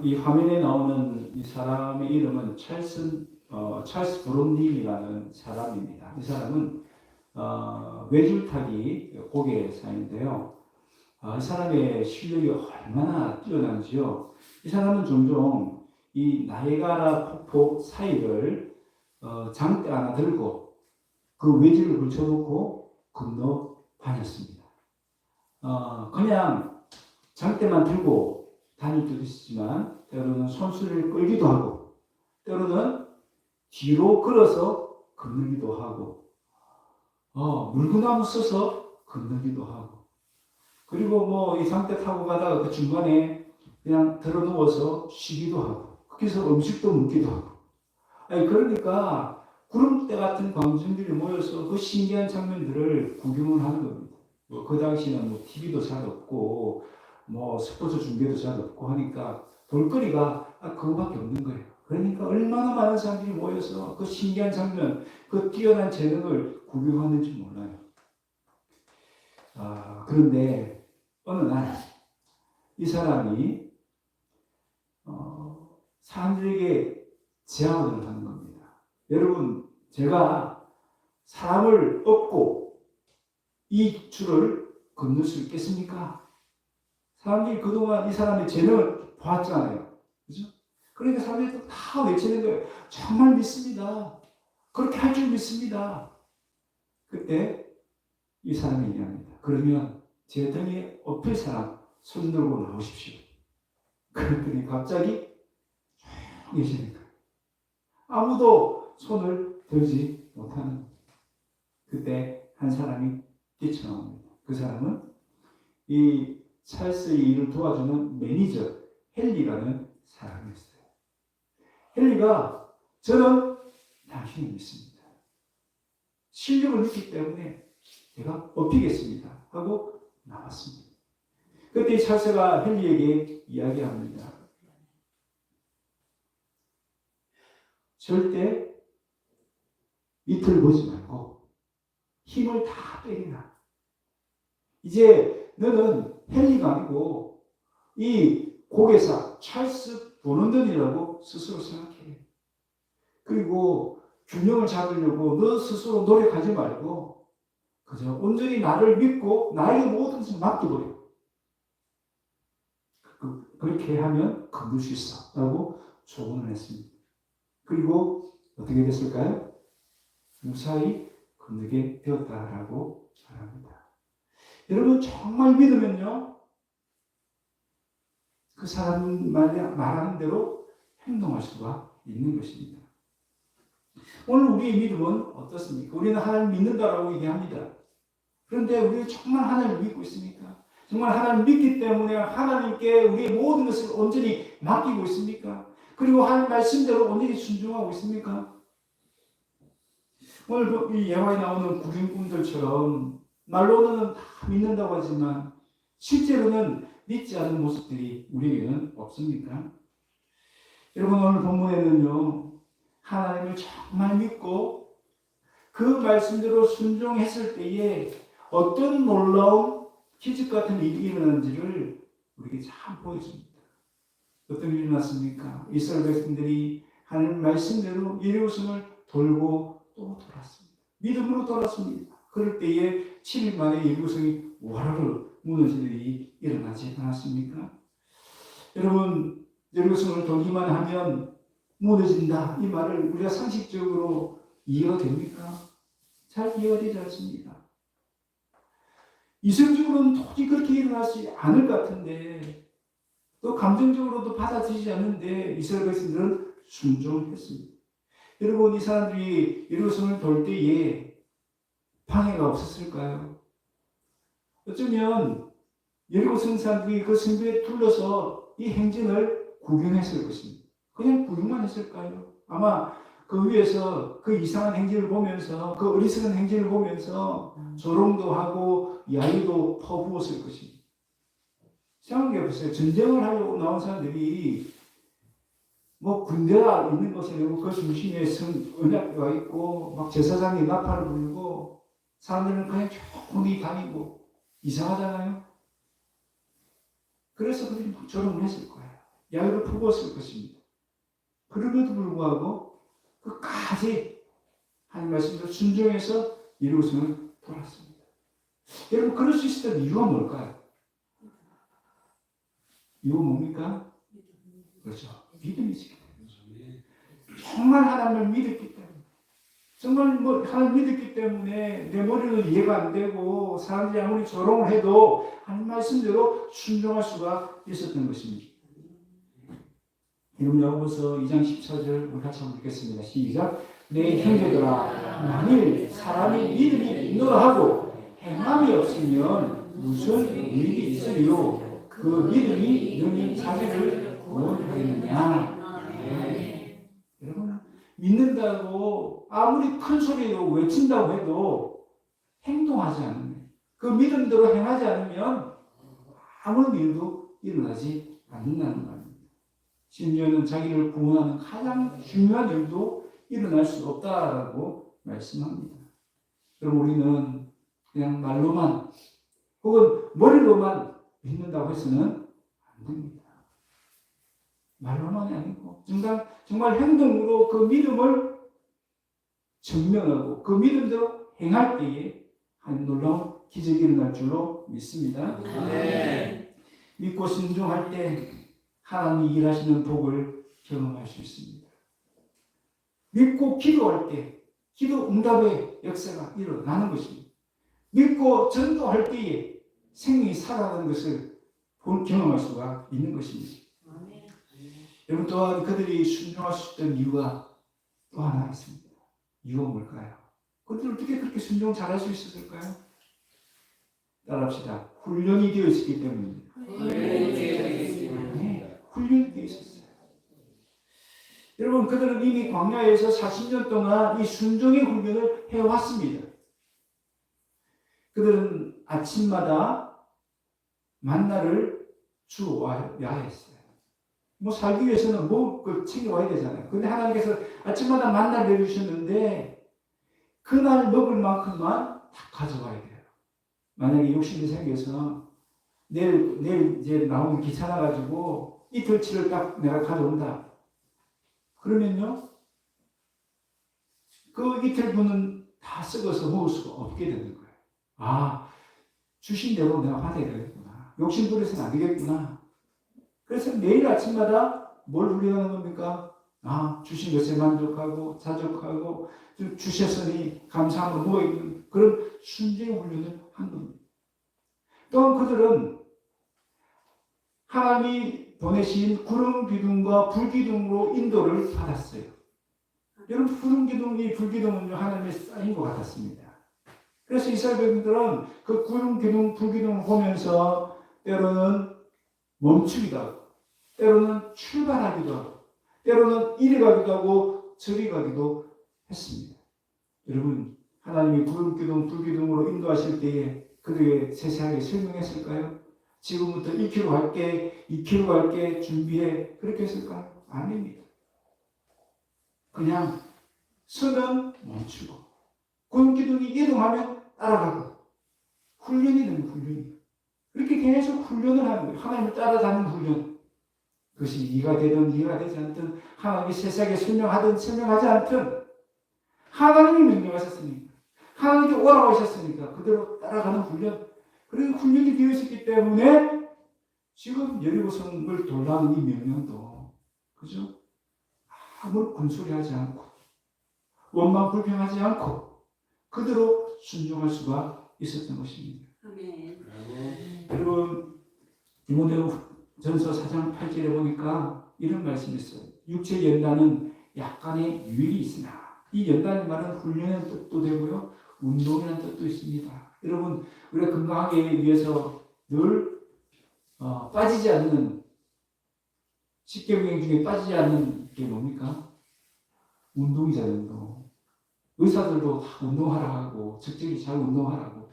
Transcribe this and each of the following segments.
이 화면에 나오는 이 사람의 이름은 찰스 브론님이라는 사람입니다. 이 사람은 외줄타기 고개사인데요. 이 사람의 실력이 얼마나 뛰어난지요. 이 사람은 종종 이 나이아가라 폭포 사이를 장대 하나 들고 그 외줄을 걸쳐놓고 건너 다녔습니다. 그냥 장대만 들고 다닐 때도 있지만 때로는 손수레를 끌기도 하고 때로는 뒤로 걸어서 건너기도 하고 물구나무 써서 건너기도 하고 그리고 뭐 이 장대 타고 가다가 그 중간에 그냥 들어 누워서 쉬기도 하고 거기서 음식도 먹기도 하고 그러니까 구름대 같은 광정들이 모여서 그 신기한 장면들을 구경을 하는 겁니다. 그 당시는 뭐 TV도 잘 없고 뭐 스포츠 중계도 잘 없고 하니까 볼거리가 그거밖에 없는 거예요. 그러니까 얼마나 많은 사람들이 모여서 그 신기한 장면, 그 뛰어난 재능을 구경하는지 몰라요. 그런데 어느 날 이 사람이 사람들에게 제안을 하는 겁니다. 여러분, 제가 사람을 업고 이 줄을 건널 수 있겠습니까? 사람들이 그동안 이 사람의 재능을 보았잖아요. 그죠? 그러니까 사람들이 다 외치는 거예요. 정말 믿습니다. 그렇게 할 줄 믿습니다. 그때 이 사람이 얘기합니다. 그러면 제 등에 업힐 사람 손 들고 나오십시오. 그랬더니 갑자기 조용해지는 거예요. 아무도 손을 들지 못하는 거예요. 그때 한 사람이 뛰쳐나옵니다. 그 사람은 이 찰스의 일을 도와주는 매니저 헨리라는 사람이었어요. 헨리가 저는 당신을 믿습니다. 실력을 믿기 때문에 제가 업히겠습니다 하고 나왔습니다. 그때 찰스가 헨리에게 이야기합니다. 절대 밑을 보지 말고 힘을 다 빼리라. 이제 너는 헨리가 아니고 이 고개사 찰스 브론든이라고 스스로 생각해. 그리고 균형을 잡으려고 너 스스로 노력하지 말고 그저 온전히 나를 믿고 나에게 모든 것을 맡겨버려. 그렇게 하면 건널 수 있어 라고 조언을 했습니다. 그리고 어떻게 됐을까요? 무사히 건너게 되었다라고 말합니다. 여러분 정말 믿으면요 그 사람 말하는 대로 행동할 수가 있는 것입니다. 오늘 우리의 믿음은 어떻습니까? 우리는 하나님 믿는다라고 얘기합니다. 그런데 우리가 정말 하나님을 믿고 있습니까? 정말 하나님을 믿기 때문에 하나님께 우리의 모든 것을 온전히 맡기고 있습니까? 그리고 하나님 말씀대로 온전히 순종하고 있습니까? 오늘 이 예화에 나오는 구경꾼들처럼 말로는 다 믿는다고 하지만 실제로는 믿지 않는 모습들이 우리에게는 없습니까? 여러분 오늘 본문에는요 하나님을 정말 믿고 그 말씀대로 순종했을 때에 어떤 놀라운 기적 같은 일이 일어나는지를 우리에게 잘 보여줍니다. 어떤 일이 일어났습니까? 이스라엘 백성들이 하나님 말씀대로 예루살렘을 돌고 또 돌았습니다. 믿음으로 돌았습니다. 그럴 때에 7일 만에 예루살렘이 와르르 무너질 일이 일어나지 않았습니까? 여러분 예루살렘을 돌기만 하면 무너진다 이 말을 우리가 상식적으로 이해가 됩니까? 잘 이해가 되지 않습니다. 이성적으로는 도저히 그렇게 일어나지 않을 것 같은데 또 감정적으로도 받아들이지 않는데 이스라엘 백성들은 순종했습니다. 여러분 이 사람들이 예루살렘을 돌 때에 방해가 없었을까요? 어쩌면 예루살렘 사람들이 그 성벽에 둘러서 이 행진을 구경했을 것입니다. 그냥 구경만 했을까요? 아마 그 위에서 그 이상한 행진을 보면서 그 어리석은 행진을 보면서 조롱도 하고 야유도 퍼부었을 것입니다. 생각해 보세요. 전쟁을 하려고 나온 사람들이 뭐 군대가 있는 곳에 그 중심에 언약궤가 있고 막 제사장이 나팔을 불고 사람들은 그냥 조용히 다니고 이상하잖아요. 그래서 그들이 막 조롱을 했을 거예요. 야유를 퍼부었을 것입니다. 그럼에도 불구하고 끝까지 하나님 말씀대로 순종해서 이루어서는 돌았습니다. 여러분, 그럴 수 있었던 이유가 뭘까요? 이유가 뭡니까? 그렇죠. 믿음이지. 정말 하나님을 믿었기 때문에, 정말 하나님을 믿었기 때문에 내 머리는 이해가 안 되고 사람들이 아무리 조롱을 해도 하나님 말씀대로 순종할 수가 있었던 것입니다. 이름 야고보서 2장 14절 우리 같이 한번 읽겠습니다. 시작. 내 형제들아, 만일 사람이 믿음이 있노라 하고 행함이 없으면 무슨 유익이 있으리요? 그 믿음이 너희 자기를 구원하겠느냐? 여러분, 믿는다고 아무리 큰 소리로 외친다고 해도 행동하지 않으면, 그 믿음대로 행하지 않으면 아무런 일도 일어나지 않는다는 말입니다. 심지어는 자기를 구원하는 가장 중요한 일도 일어날 수 없다라고 말씀합니다. 그럼 우리는 그냥 말로만 혹은 머리로만 믿는다고 해서는 안 됩니다. 말로만이 아니고 정말 행동으로 그 믿음을 증명하고 그 믿음대로 행할 때에 한 놀라운 기적이 일어날 줄로 믿습니다. 네. 믿고 순종할 때 하나님이 일하시는 복을 경험할 수 있습니다. 믿고 기도할 때 기도 응답의 역사가 일어나는 것입니다. 믿고 전도할 때에 생명이 살아가는 것을 경험할 수가 있는 것입니다. 여러분, 또한 그들이 순종할 수 있던 이유가 또 하나 있습니다. 이유가 뭘까요? 그들이 어떻게 그렇게 순종 잘할 수 있었을까요? 따라합시다. 훈련이 되어 있었기 때문입니다. 훈련이 되어 있었어요. 여러분, 그들은 이미 광야에서 40년 동안 이 순종의 훈련을 해왔습니다. 그들은 아침마다 만나를 주어야 했어요. 살기 위해서는 먹을 챙겨와야 되잖아요. 근데 하나님께서 아침마다 만나를 내주셨는데 그날 먹을 만큼만 다 가져가야 돼요. 만약에 욕심이 생겨서 내일 이제 나오기 귀찮아가지고 이틀치를 딱 내가 가져온다. 그러면요, 그 이틀분은 다 썩어서 먹을 수가 없게 되는 거예요. 아, 주신 대로 내가 받아야 되겠구나. 욕심 부려서는 안 되겠구나. 그래서 매일 아침마다 뭘 훈련하는 겁니까? 아, 주신 것에 만족하고 자족하고 주셨으니 감사함으로 모이는 그런 순종의 훈련을 한 겁니다. 또한 그들은 하나님이 보내신 구름 기둥과 불 기둥으로 인도를 받았어요. 여러분, 구름 기둥이 불 기둥은 하나님의 쌓인 것 같았습니다. 그래서 이스라엘 백성들은 그 구름 기둥, 불 기둥을 보면서 때로는 멈추기도 하고, 때로는 출발하기도 하고, 때로는 이리 가기도 하고, 저리 가기도 했습니다. 여러분, 하나님이 구름 기둥, 불 기둥으로 인도하실 때에 그들에게 세세하게 설명했을까요? 지금부터 1km 갈게, 2km 갈게, 준비해. 그렇게 했을까요? 아닙니다. 그냥 서면 멈추고, 구름 기둥이 이동하면 따라가고, 훈련이 되는 훈련이. 그렇게 계속 훈련을 하는 거예요. 하나님을 따라가는 훈련. 그것이 이가 되든 이가 되지 않든, 하나님이 세상에 설명하든 설명하지 않든, 하나님이 명령하셨으니까, 하나님께 오라고 하셨으니까 그대로 따라가는 훈련. 그리고 훈련이 되어 있었기 때문에 지금 여리고성을 돌라는 이 명령도, 그죠? 아무 군소리하지 않고, 원망 불평하지 않고 그대로 순종할 수가 있었던 것입니다. 아멘. 여러분, 디모데전서 4장 8절에 보니까 이런 말씀이 있어요. 육체 연단은 약간의 유익이 있으나, 이 연단의 말은 훈련의 뜻도 되고요, 운동이라는 뜻도 있습니다. 여러분, 우리가 건강하게 위해서 늘 빠지지 않는, 식경영 중에 빠지지 않는 게 뭡니까? 운동이잖아요, 운동. 의사들도 다 운동하라 하고, 적절히 잘 운동하라고.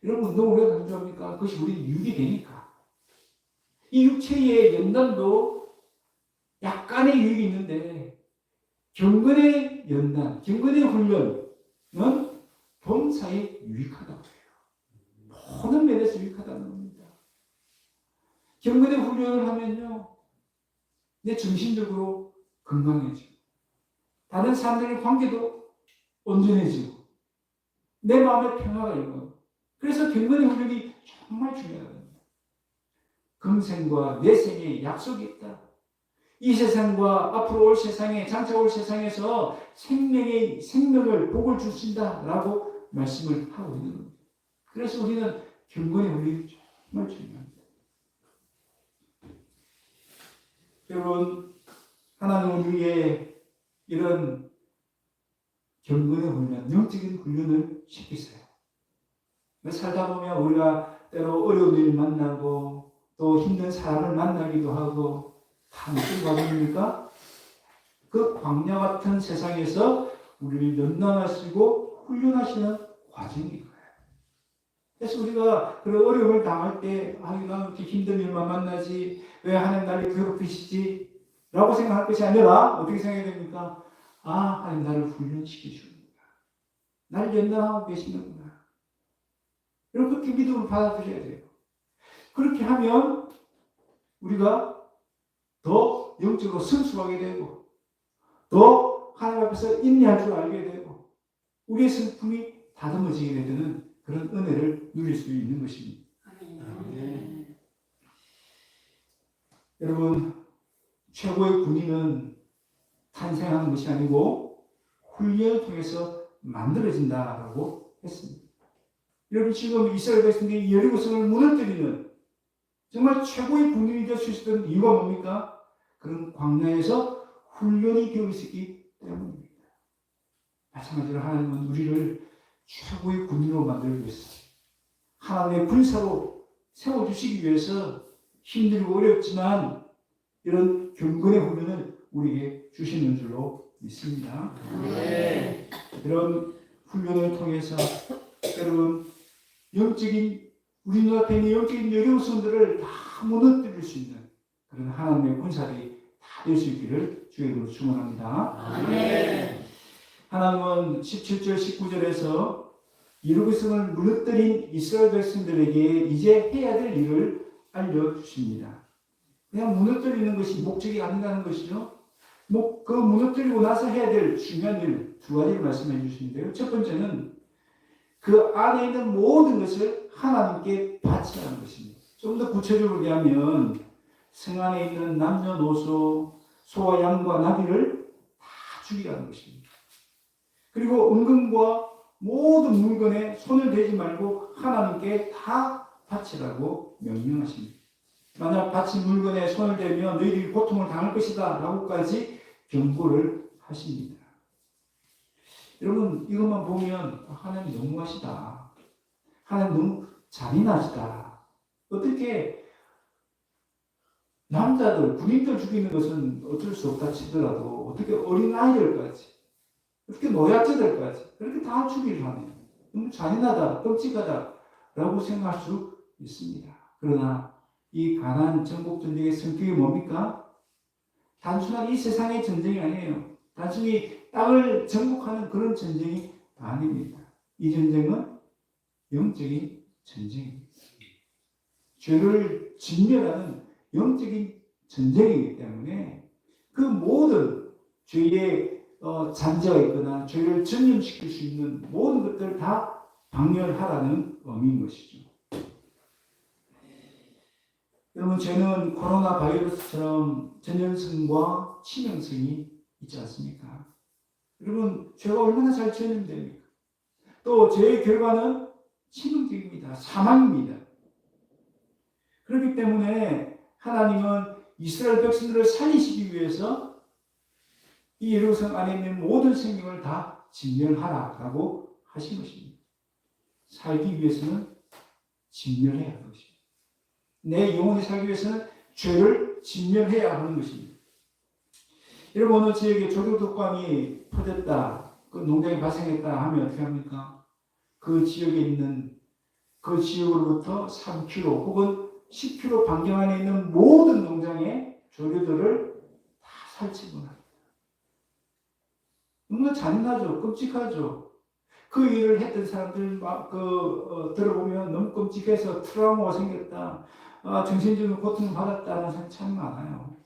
이런 운동을 왜 강조합니까? 그것이 우리 유익이 되니까. 이 육체의 연단도 약간의 유익이 있는데, 경건의 연단, 경건의 훈련은 범사에 유익하다고 해요. 모든 면에서 유익하다는 겁니다. 경건의 훈련을 하면요, 내 정신적으로 건강해지고 다른 사람들의 관계도 온전해지고 내 마음의 평화가 있고 그래서 경건의 훈련이 정말 중요하다. 금생과 내생에 약속이 있다. 이 세상과 앞으로 올 세상에 장차 올 세상에서 생명을 복을 주신다라고 말씀을 하고 있는 겁니다. 그래서 우리는 경건의 훈련이 정말 중요합니다. 여러분 하나님은 우리의 이런 경건의 훈련, 영적인 훈련을 시키세요. 살다 보면 우리가 때로 어려운 일 만나고 또 힘든 사람을 만나기도 하고 다 무슨 과정입니까? 그 광야 같은 세상에서 우리를 연단하시고 훈련하시는 과정인 거예요. 그래서 우리가 그런 어려움을 당할 때 나는 이렇게 힘든 일만 만나지 왜 하나님 나를 괴롭히시지? 라고 생각할 것이 아니라 어떻게 생각해야 됩니까? 하나님 나를 훈련시켜 주는구나. 나를 연단하고 계시는구나. 그렇게 믿음을 받아들여야 돼요. 그렇게 하면 우리가 더 영적으로 성숙하게 되고 더 하나님 앞에서 인내할 줄 알게 되고 우리의 성품이 다듬어지게 되는 그런 은혜를 누릴 수 있는 것입니다. 여러분 최고의 군인은 탄생하는 것이 아니고 훈련을 통해서 만들어진다라고 했습니다. 여러분 지금 이스라엘 백성들이 여리고성을 무너뜨리는 정말 최고의 군인이 될 수 있었던 이유가 뭡니까? 그런 광야에서 훈련이 되어 있었기 때문입니다. 마찬가지로 하나님은 우리를 최고의 군인으로 만들기 위해서 하나님의 군사로 세워주시기 위해서 힘들고 어렵지만 이런 경건의 훈련을 우리에게 주시는 줄로 믿습니다. 네. 이런 훈련을 통해서 여러분 영적인 우리 눈앞에 있는 영적인 여리고성들을 다 무너뜨릴 수 있는 그런 하나님의 군사들이 다 될 수 있기를 주의 이름으로 축원합니다. 네. 하나님은 17절 19절에서 여리고성을 무너뜨린 이스라엘 백성들에게 이제 해야 될 일을 알려주십니다. 그냥 무너뜨리는 것이 목적이 아니라는 것이죠. 그 무너뜨리고 나서 해야 될 중요한 일 두 가지를 말씀해 주시는데요. 첫 번째는 그 안에 있는 모든 것을 하나님께 바치라는 것입니다. 좀 더 구체적으로 얘기하면 성 안에 있는 남녀노소, 소와 양과 나귀를 다 죽이라는 것입니다. 그리고 은금과 모든 물건에 손을 대지 말고 하나님께 다 바치라고 명령하십니다. 만약 바친 물건에 손을 대면 너희들이 고통을 당할 것이다 라고까지 경고를 하십니다. 여러분 이것만 보면 하나님 너무하시다. 하나님 너무 잔인하시다. 어떻게 남자들, 군인들 죽이는 것은 어쩔 수 없다 치더라도 어떻게 어린아이들까지 어떻게 노약자들까지 그렇게 다 죽이를 하네요. 너무 잔인하다, 끔찍하다 라고 생각할 수 있습니다. 그러나 이 가나안 정복 전쟁의 성격이 뭡니까? 단순한 이 세상의 전쟁이 아니에요. 단순히 땅을 정복하는 그런 전쟁이 아닙니다. 이 전쟁은 영적인 전쟁입니다. 죄를 진멸하는 영적인 전쟁이기 때문에 그 모든 죄의 잔재가 있거나 죄를 전념시킬 수 있는 모든 것들을 다 박멸하라는 의미인 것이죠. 여러분 죄는 코로나 바이러스처럼 전염성과 치명성이 있지 않습니까? 여러분 죄가 얼마나 잘 전염됩니까? 또 죄의 결과는 치명적입니다. 사망입니다. 그렇기 때문에 하나님은 이스라엘 백성들을 살리시기 위해서 이 여리고성 안에 있는 모든 생명을 다 진멸하라라고 하신 것입니다. 살기 위해서는 진멸해야 하는 것입니다. 내 영혼이 살기 위해서는 죄를 진멸해야 하는 것입니다. 여러분 어느 지역에 조류독감이 퍼졌다, 그 농장이 발생했다 하면 어떻게 합니까? 그 지역에 있는 그 지역으로부터 3km 혹은 10km 반경 안에 있는 모든 농장의 조류들을 다 살치고 합니다. 너무 잔인하죠. 끔찍하죠. 그 일을 했던 사람들 들어보면 너무 끔찍해서 트라우마가 생겼다. 정신적인 고통을 받았다는 사람이 참 많아요.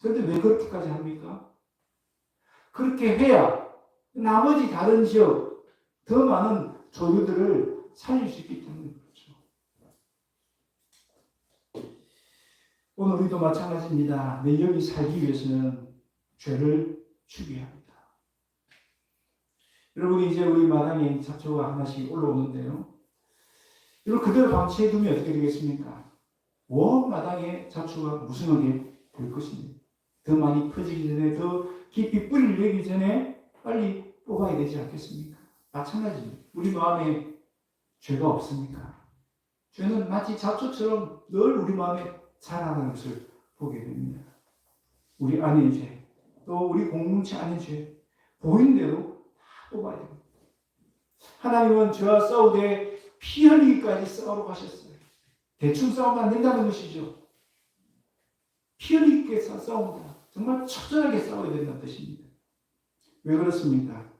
그런데 왜 그렇게까지 합니까? 그렇게 해야 나머지 다른 지역 더 많은 조류들을 살릴 수 있기 때문에 그렇죠. 오늘 우리도 마찬가지입니다. 내 영이 살기 위해서는 죄를 죽여야 합니다. 여러분 이제 우리 마당에 잡초가 하나씩 올라오는데요. 이걸 그대로 방치해두면 어떻게 되겠습니까? 온 마당에 잡초가 무성하게 될 것입니다. 더 많이 퍼지기 전에, 더 깊이 뿌리를 내기 전에 빨리 뽑아야 되지 않겠습니까? 마찬가지입니다. 우리 마음에 죄가 없습니까? 죄는 마치 잡초처럼 늘 우리 마음에 자라는 것을 보게 됩니다. 우리 안의 죄, 또 우리 공동체 안의 죄, 보이는 대로 다 뽑아야 됩니다. 하나님은 죄와 싸우되 피 흘리기까지 싸우러 가셨어요. 대충 싸우면 안 된다는 것이죠. 피 흘리게 싸운다. 정말 처절하게 싸워야 된다는 뜻입니다. 왜 그렇습니까?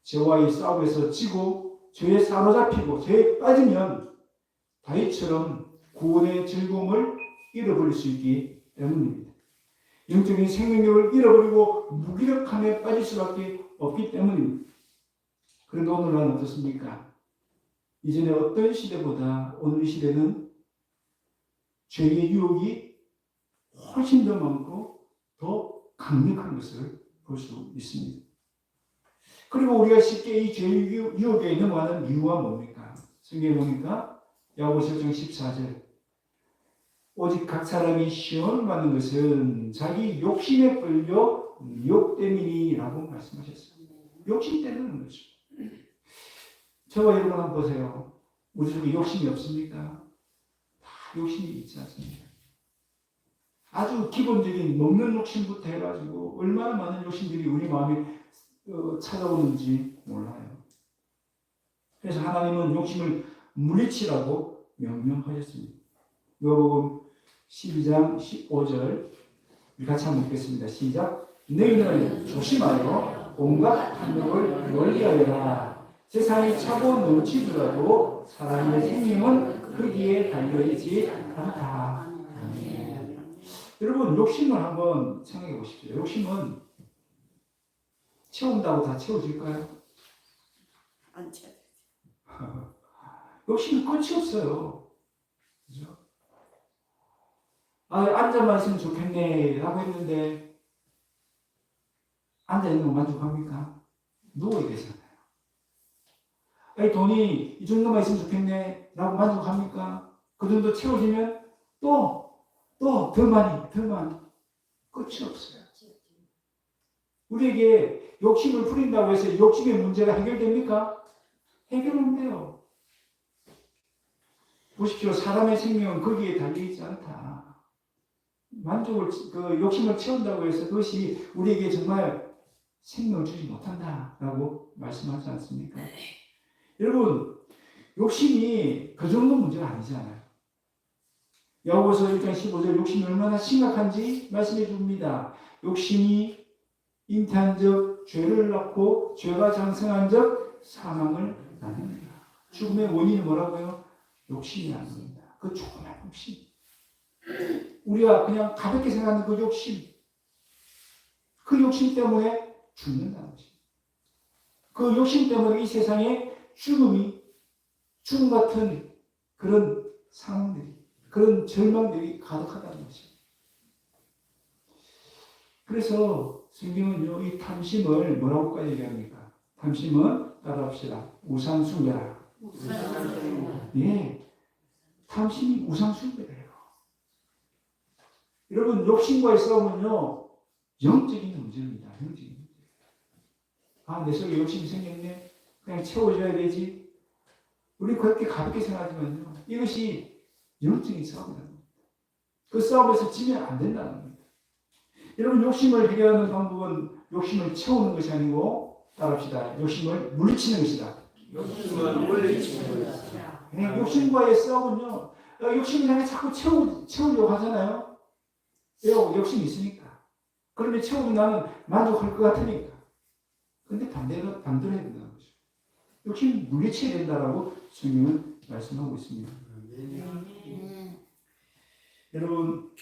죄와의 싸움에서 지고 죄에 사로잡히고 죄에 빠지면 다윗처럼 구원의 즐거움을 잃어버릴 수 있기 때문입니다. 영적인 생명력을 잃어버리고 무기력함에 빠질 수밖에 없기 때문입니다. 그런데 오늘은 어떻습니까? 이전에 어떤 시대보다 오늘 시대는 죄의 유혹이 훨씬 더 많고 더 강력한 것을 볼 수 있습니다. 그리고 우리가 쉽게 이 죄의 유혹에 넘어가는 이유가 뭡니까? 성경에 보니까 야고보서 1장 14절 오직 각 사람이 시험을 받는 것은 자기 욕심에 끌려 미혹 때문이라고 말씀하셨어요. 욕심 때문인 거죠. 저와 여러분 한번 보세요. 우리 속에 욕심이 없습니까? 다 욕심이 있지 않습니까? 아주 기본적인 먹는 욕심부터 해가지고 얼마나 많은 욕심들이 우리 마음에 찾아오는지 몰라요. 그래서 하나님은 욕심을 물리치라고 명령하셨습니다. 요한복음 12장 15절 같이 한번 읽겠습니다. 시작. 너희는 조심하여 온갖 탐욕을 멀리하여라. 세상이 차고 넘치더라도 사람의 생명은 거기에 달려있지 않다. 여러분 욕심을 한번 생각해 보십시오. 욕심은 채운다고 다 채워질까요? 안 채워. 욕심이 끝이 없어요. 그죠? 앉아만 있으면 좋겠네 라고 했는데 앉아있는 거 만족합니까? 누워야 되잖아요. 돈이 이 정도만 있으면 좋겠네 라고 만족합니까? 그 정도 채워지면 또 더 많이 끝이 없어요. 우리에게 욕심을 부린다고 해서 욕심의 문제가 해결됩니까? 해결 안 돼요. 보십시오. 사람의 생명은 거기에 달려있지 않다. 욕심을 채운다고 해서 그것이 우리에게 정말 생명을 주지 못한다라고 말씀하지 않습니까? 여러분, 욕심이 그 정도 문제가 아니잖아요. 야고보서 1장 15절 욕심이 얼마나 심각한지 말씀해 줍니다. 욕심이 잉태한 적 죄를 낳고 죄가 장성한 적 사망을 낳는다. 죽음의 원인은 뭐라고요? 욕심이 아닙니다. 그 조그만 욕심. 우리가 그냥 가볍게 생각하는 그 욕심. 그 욕심 때문에 죽는다는 것입니다. 그 욕심 때문에 이 세상에 죽음 같은 그런 상황들이, 그런 절망들이 가득하다는 것입니다. 그래서 성경은요, 이 탐심을 뭐라고까지 얘기합니까? 탐심은 따라합시다. 우상숭배라. 예, 탐심이 우상숭배래요. 여러분, 욕심과의 싸움은요, 영적인 문제입니다. 영적인 문제. 내 속에 욕심이 생겼네. 그냥 채워줘야 되지. 우리 그렇게 가볍게 생각하지만요, 이것이 영적인 싸움이라는 겁니다. 그 싸움에서 지면 안 된다는 겁니다. 여러분, 욕심을 해결하는 방법은 욕심을 채우는 것이 아니고, 따라합시다. 욕심을 물리치는 것이다. 욕심을 물리치는 것이다. 네, 욕심과의 싸움은요, 욕심을 향해 자꾸 채우려고 하잖아요. 왜요? 욕심이 있으니까. 그러면 채우면 나는 만족할 것 같으니까. 근데 반대로 해야 된다는 거죠. 욕심 물리쳐야 된다라고 성경은 말씀하고 있습니다. 여러분,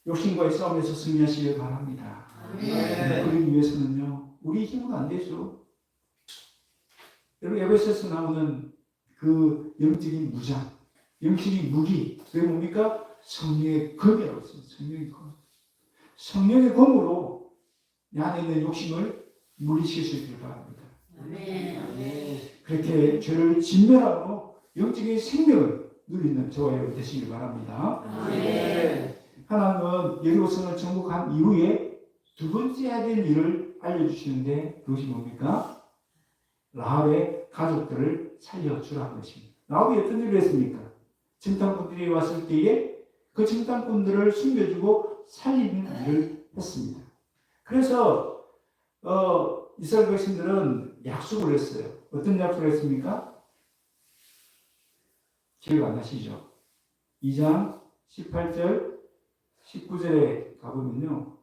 욕심과의 싸움에서 승리하시길 바랍니다. 그러기 위해서는요, 우리 힘은 안 되죠. 여러분, 에베소에서 나오는 그 영적인 무장, 영적인 무기, 그게 뭡니까? 성령의 검이라고 했습니다. 성령의 검. 성령의 검으로 내 안에 있는 욕심을 물리칠 수 있기를 바랍니다. 그렇게 죄를 진멸하고 영적인 생명을 누리는 저와 여러분 되시길 바랍니다. 하나님은 여리고성을 정복한 이후에 두 번째 해야 될 일을 알려주시는데 그것이 뭡니까? 라합의 가족들을 살려주라는 것입니다. 라합이 어떤 일을 했습니까? 정탐꾼들이 왔을 때에 그 정탐꾼들을 숨겨주고 살리는 일을 했습니다. 그래서 이스라엘 백성들은 약속을 했어요. 어떤 약속을 했습니까? 기억 안 나시죠? 2장 18절 19절에 가보면요,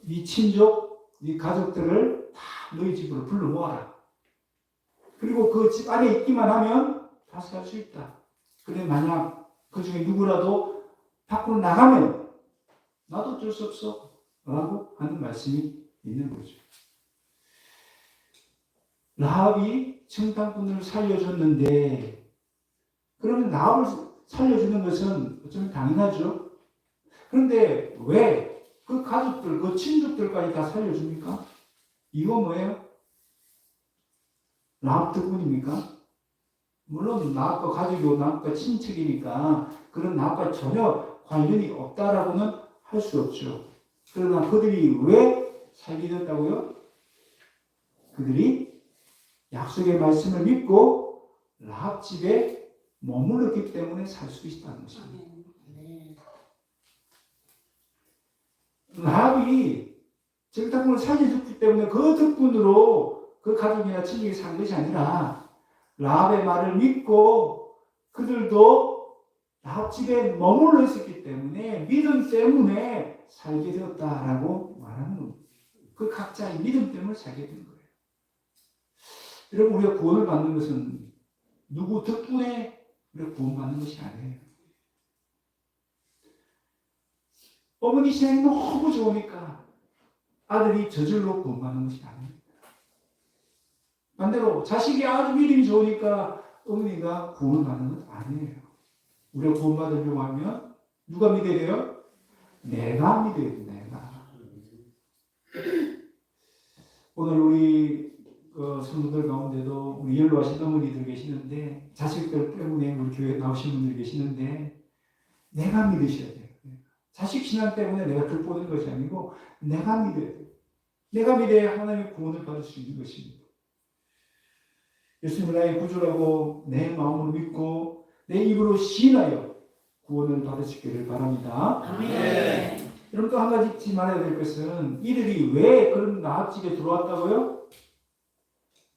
네 친족, 네 가족들을 다 너희 집으로 불러 모아라. 그리고 그 집 안에 있기만 하면 다 살 수 있다. 그런데 만약 그 중에 누구라도 밖으로 나가면 나도 어쩔 수 없어 라고 하는 말씀이 있는 거죠. 라합이 정탐꾼을 살려줬는데, 그러면 라합을 살려주는 것은 어쩌면 당연하죠. 그런데 왜 그 가족들, 그 친족들까지 다 살려줍니까? 이거 뭐예요? 라합 덕분입니까? 물론 라합과 가족이고 라합과 친척이니까 그런 라합과 전혀 관련이 없다라고는 할 수 없죠. 그러나 그들이 왜 살게 됐다고요? 그들이 약속의 말씀을 믿고 라합 집에 머물렀기 때문에 살 수 있다는 것입니다. 라합이 정탐꾼을 살려줬기 때문에 그 덕분으로 그 가족이나 친족이 산 것이 아니라 라합의 말을 믿고 그들도 라합 집에 머물러 있었기 때문에 믿음 때문에 살게 되었다라고 말하는 겁니다. 그 각자의 믿음 때문에 살게 된 거예요. 여러분, 우리가 구원을 받는 것은 누구 덕분에 우리가 구원받는 것이 아니에요. 어머니 신앙이 너무 좋으니까 아들이 저절로 구원받는 것이 아닙니다. 반대로 자식이 아주 믿음이 좋으니까 어머니가 구원받는 것 아니에요. 우리가 구원받으려고 하면 누가 믿어야 돼요? 내가 믿어야 돼요. 내가. 오늘 우리 성도들 가운데도 우리 연로하신 어머니들 계시는데 자식들 때문에 우리 교회 나오신 분들 계시는데 내가 믿으셔야 돼요. 자식 신앙 때문에 내가 득보는 것이 아니고 내가 믿어야 돼요. 내가 믿어야 하나님의 구원을 받을 수 있는 것입니다. 예수님을 나의 구주라고 내 마음으로 믿고 내 입으로 시인하여 구원을 받으시기를 바랍니다. 아멘. 여러분, 또 한 가지 잊지 말아야 될 것은 이들이 왜 그런 라합 집에 들어왔다고요?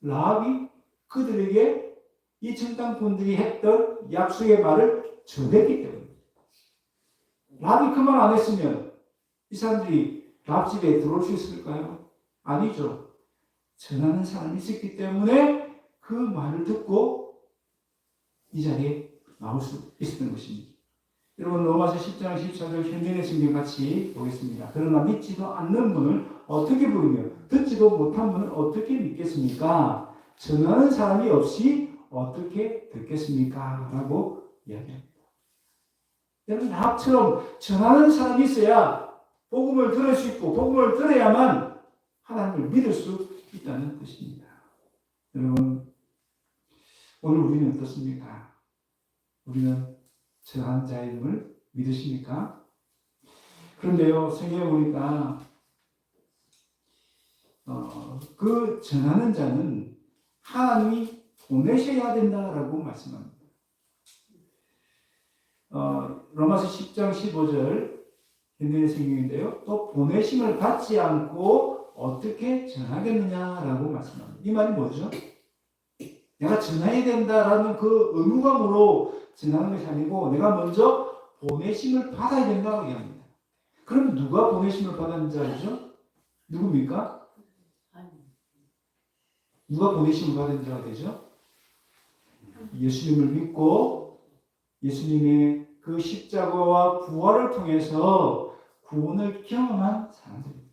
라합이 그들에게 이 정탐꾼들이 했던 약속의 말을 전했기 때문에. 라합이 그 말 안 했으면 이 사람들이 라합 집에 들어올 수 있을까요? 아니죠. 전하는 사람이 있었기 때문에 그 말을 듣고 이 자리에 나올 수 있었던 것입니다. 여러분, 로마서 10장 14절 현대의 성경 같이 보겠습니다. 그러나 믿지도 않는 분을 어떻게 부르며 듣지도 못한 분을 어떻게 믿겠습니까? 전하는 사람이 없이 어떻게 듣겠습니까? 라고 이야기합니다. 여러분, 라합처럼 전하는 사람이 있어야 복음을 들을 수 있고 복음을 들어야만 하나님을 믿을 수 있다는 것입니다. 여러분, 오늘 우리는 어떻습니까? 우리는 전하는 자임을 믿으십니까? 그런데요, 성경에 보니까 그 전하는 자는 하나님이 보내셔야 된다라고 말씀합니다. 로마서 10장 15절 현대의 성경인데요. 또 보내심을 받지 않고 어떻게 전하겠느냐라고 말씀합니다. 이 말이 뭐죠? 내가 전해야 된다라는 그 의무감으로 전하는 것이 아니고 내가 먼저 보내심을 받아야 된다고 얘기합니다. 그럼 누가 보내심을 받은 자죠? 누굽니까? 누가 보내심을 받은 자가 되죠? 예수님을 믿고 예수님의 그 십자가와 부활을 통해서 구원을 경험한 사람들입니다.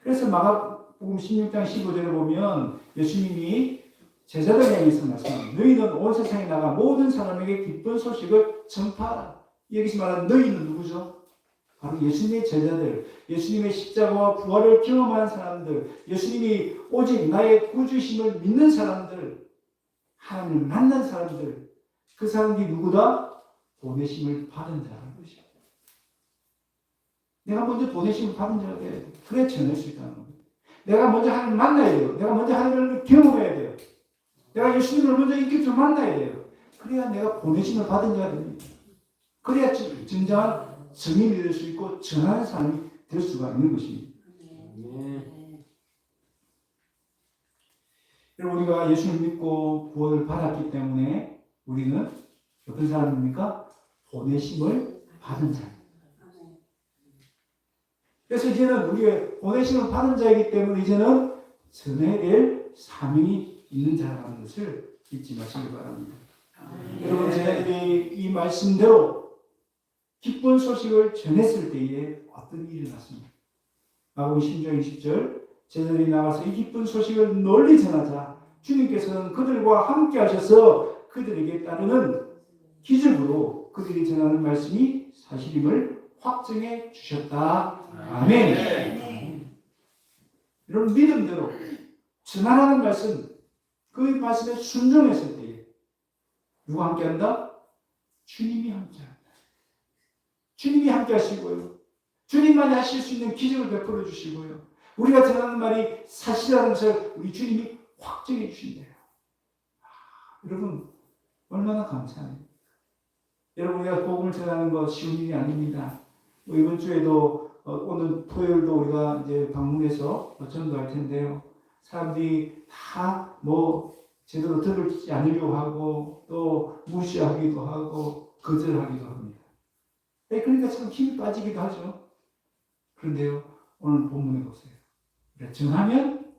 그래서 마가복음 16장 15절에 보면 예수님이 제자들을 향해서 말씀합니다. 너희는 온 세상에 나가 모든 사람에게 기쁜 소식을 전파하라. 여기서 말하는 너희는 누구죠? 바로 예수님의 제자들, 예수님의 십자가와 부활을 경험한 사람들, 예수님이 오직 나의 구주심을 믿는 사람들, 하나님을 만난 사람들, 그 사람들이 누구다? 보내심을 받은 자라는 것이야. 내가 먼저 보내심을 받은 자가 돼야 돼. 그래 전할 수 있다는 겁니다. 내가 먼저 하나님을 만나야 돼요. 내가 먼저 하나님을 경험해야 돼요. 내가 예수님을 먼저 인격적으로 만나야 돼요. 그래야 내가 보내심을 받은 자가 됩니다. 그래야 진정한 증인이 될 수 있고 전하는 사람이 될 수가 있는 것입니다. 여러분, 우리가 예수를 믿고 구원을 받았기 때문에 우리는 어떤 사람입니까? 보내심을 받은 자입니다. 그래서 이제는 우리가 보내심을 받은 자이기 때문에 이제는 전해야 될 사명이 있는 자라는 것을 잊지 마시기 바랍니다. 여러분, 제자들이 이 말씀대로 기쁜 소식을 전했을 때에 어떤 일이 일어났습니까? 마가복음 16장 20절 제자들이 나가서 이 기쁜 소식을 널리 전하자 주님께서는 그들과 함께 하셔서 그들에게 따르는 기적으로 그들이 전하는 말씀이 사실임을 확증해 주셨다. 아멘. 여러분, 믿음대로 전하라는 말씀, 그 말씀에 순종했을 때에 누가 함께한다? 주님이 함께한다. 주님이 함께 하시고요. 주님만이 하실 수 있는 기적을 베풀어 주시고요. 우리가 전하는 말이 사실이라는 것을 우리 주님이 확증해 주신대요. 여러분, 얼마나 감사합니다. 여러분, 우리가 복음을 전하는 거 쉬운 일이 아닙니다. 이번 주에도 오늘 토요일도 우리가 이제 방문해서 전도할 텐데요. 사람들이 다 제대로 들지 않으려고 하고 또 무시하기도 하고 거절하기도 합니다. 그러니까 참 힘이 빠지기도 하죠. 그런데요, 오늘 본문에 보세요. 전하면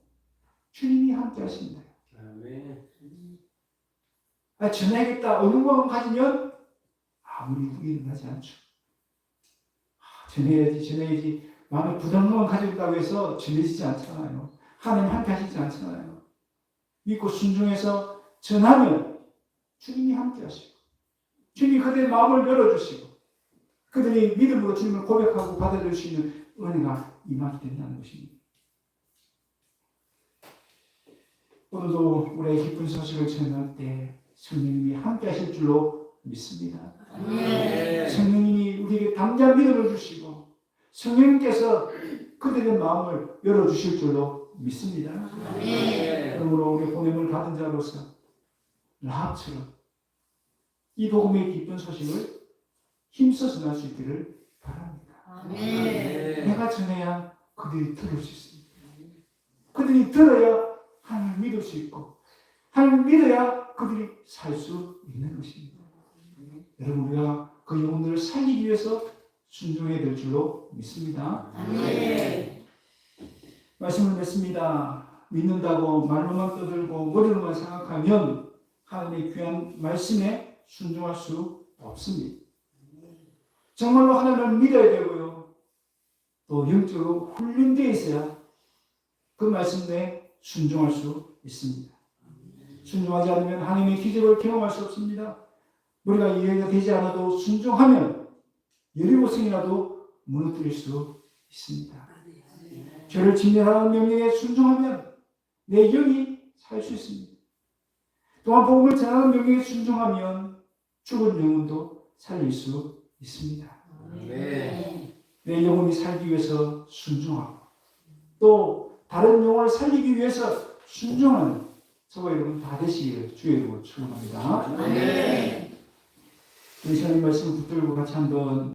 주님이 함께 하십니다. 전해야겠다 의무감을 가지면 아무리 후회는 하지 않죠. 전해야지 마음에 부담감을 가지고 있다고 해서 전해지지 않잖아요. 하나님 함께 하시지 않잖아요. 믿고 순종해서 전하면 주님이 함께 하시고 주님이 그들의 마음을 열어주시고 그들이 믿음으로 주님을 고백하고 받아들일 수 있는 은혜가 임하게 된다는 것입니다. 오늘도 우리의 기쁜 소식을 전할 때 성령님이 함께 하실 줄로 믿습니다. 성령님이 우리에게 담대한 믿음을 주시고 성령님께서 그들의 마음을 열어주실 줄로 믿습니다. 그러므로 우리 보냄을 받은 자로서 라합처럼 이 복음의 기쁜 소식을 힘써서 전할 수 있기를 바랍니다. 내가 전해야 그들이 들을 수 있습니다. 그들이 들어야 하나님을 믿을 수 있고 하나님을 믿어야 그들이 살 수 있는 것입니다. 여러분, 우리가 그 영혼들을 살리기 위해서 순종해야 될 줄로 믿습니다. 말씀을 맺습니다. 믿는다고 말로만 떠들고 머리로만 생각하면 하나님의 귀한 말씀에 순종할 수 없습니다. 정말로 하나님을 믿어야 되고요. 또 영적으로 훈련되어 있어야 그 말씀에 순종할 수 있습니다. 순종하지 않으면 하나님의 기적을 경험할 수 없습니다. 우리가 이해가 되지 않아도 순종하면 여리고성이라도 무너뜨릴 수 있습니다. 죄를 진멸하는 명령에 순종하면 내 영이 살 수 있습니다. 또한 복음을 전하는 명령에 순종하면 죽은 영혼도 살릴 수 있습니다. 내 영혼이 살기 위해서 순종하고 또 다른 영혼을 살리기 위해서 순종하는 저와 여러분 다 되시기를 주의 이름으로 축원합니다. 우리 시간의 말씀을 붙들고 같이 한번